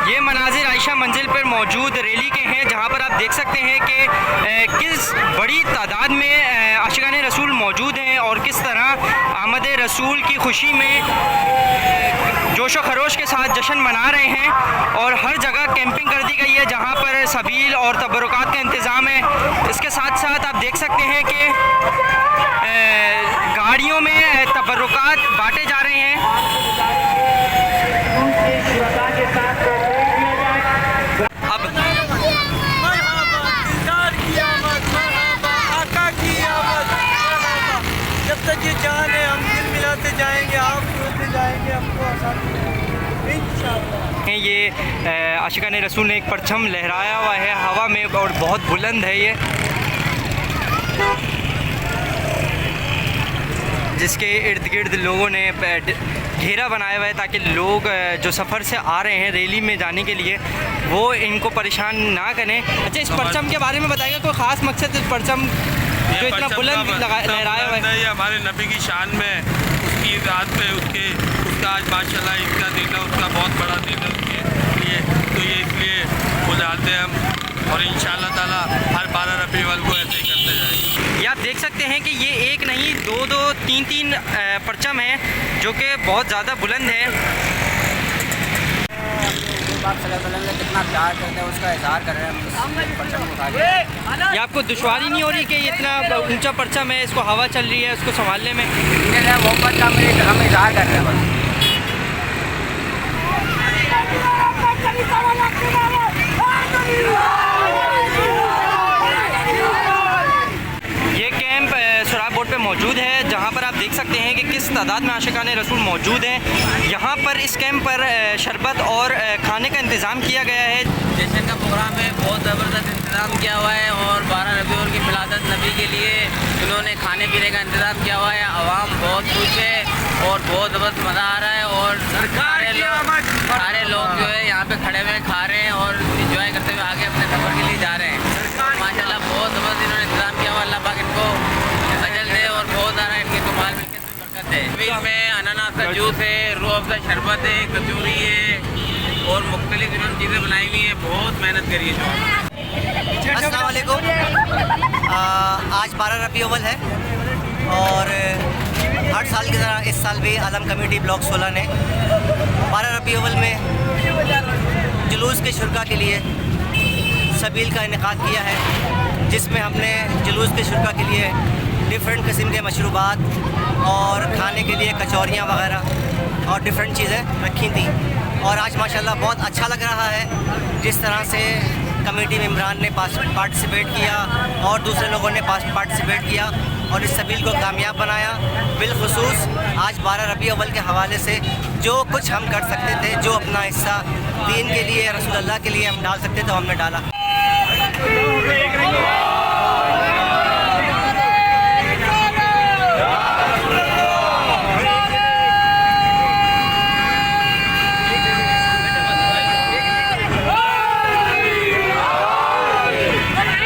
ये मनाजिर आयशा मंजिल पर मौजूद रैली के हैं, जहां पर आप देख सकते हैं कि किस बड़ी तादाद में आशिकान रसूल मौजूद हैं और किस तरह आमद रसूल की खुशी में जोश व खरोश के साथ जश्न मना रहे हैं। और हर जगह कैंपिंग कर दी गई है जहां पर सबील और तबरुकात का इंतज़ाम है। इसके साथ साथ आप देख सकते हैं कि गाड़ियों में तबरुकात बांटे जा रहे हैं। अब जब तक ये जान है हम दिल मिलाते जाएंगे, आप मिलाते जाएंगे, हमको आसानी इंशाअल्लाह। ये आशिकान रसूल ने एक परचम लहराया हुआ है हवा में और बहुत बुलंद है ये, जिसके इर्द गिर्द लोगों ने घेरा बनाया हुआ है ताकि लोग जो सफ़र से आ रहे हैं रैली में जाने के लिए वो इनको परेशान ना करें। अच्छा, इस परचम के बारे में बताइएगा, कोई ख़ास मकसद इस परचम जो इतना बुलंद लहराया हुआ है? ये हमारे नबी की शान में, उसकी रात पे उसका आज माशाल्लाह इसका दिन है, उसका बहुत बड़ा दिन है उसके लिए, तो ये इसलिए बुलाते हैं हम और इंशाअल्लाह ताला हर 12 रबी अव्वल को ऐसे ही करते जाएंगे। ये आप देख सकते हैं कि ये एक नहीं दो तीन परचम हैं जो कि बहुत ज़्यादा बुलंद है। कितना प्यार करते हैं उसका इजहार कर रहे हैं परचम उठा के। ये आपको दुश्वारी नहीं हो रही कि इतना ऊंचा परचम है, इसको हवा चल रही है, उसको संभालने में? मोहब्बत का हम इजहार कर रहे हैं बस। ये कैंप सुराब बोर्ड पे मौजूद है, जहाँ पर आप देख सकते हैं कि किस तादाद में आशिकान रसूल मौजूद हैं। यहाँ पर इस कैंप पर शरबत और खाने का इंतज़ाम किया गया है। जश्न का प्रोग्राम है, बहुत ज़बरदस्त इंतज़ाम किया हुआ है और 12 रबी अव्वल की मिलादत नबी के लिए इन्होंने खाने पीने का इंतज़ाम किया हुआ है। आवाम बहुत खुश है और बहुत ज़बरदस्त मज़ा आ रहा है और सारे लोग जो है यहाँ पे खड़े हुए खा रहे हैं और इंजॉय करते हुए आगे अपने सफ़र के लिए जा रहे हैं। माशाल्लाह बहुत ज़बरदस्त इन्होंने इंतज़ाम किया हुआ। अल्लाह पाक इनको अजल दे और बहुत सारा इनके कमाल मिलकर बरकत है। मील में अनानास का जूस है, रूह अफ़ज़ा शरबत है, कचौरी है और मुख्तलिफ इन्होंने चीज़ें बनाई हुई हैं। बहुत मेहनत करी है। अस्सलाम वालेकुम। आज 12 रबी अव्वल है और हर साल की तरह इस साल भी आलम कमेटी ब्लॉक 16 ने 12 रबी अव्वल में जुलूस के शुरका के लिए सबील का इनेकाद किया है, जिसमें हमने जुलूस के शुरका के लिए डिफरेंट किस्म के मशरूबात और खाने के लिए कचौरियाँ वगैरह और डिफरेंट चीज़ें रखी थी। और आज माशाल्लाह बहुत अच्छा लग रहा है जिस तरह से कमेटी मेम्बरान ने पार्टिसिपेट किया और दूसरे लोगों ने पार्टिसिपेट किया और इस सबील को कामयाब बनाया। बिलखुसूस आज 12 रबी अव्वल के हवाले से जो कुछ हम कर सकते थे, जो अपना हिस्सा दीन के लिए, रसूलुल्लाह के लिए हम डाल सकते थे, तो हमने डाला।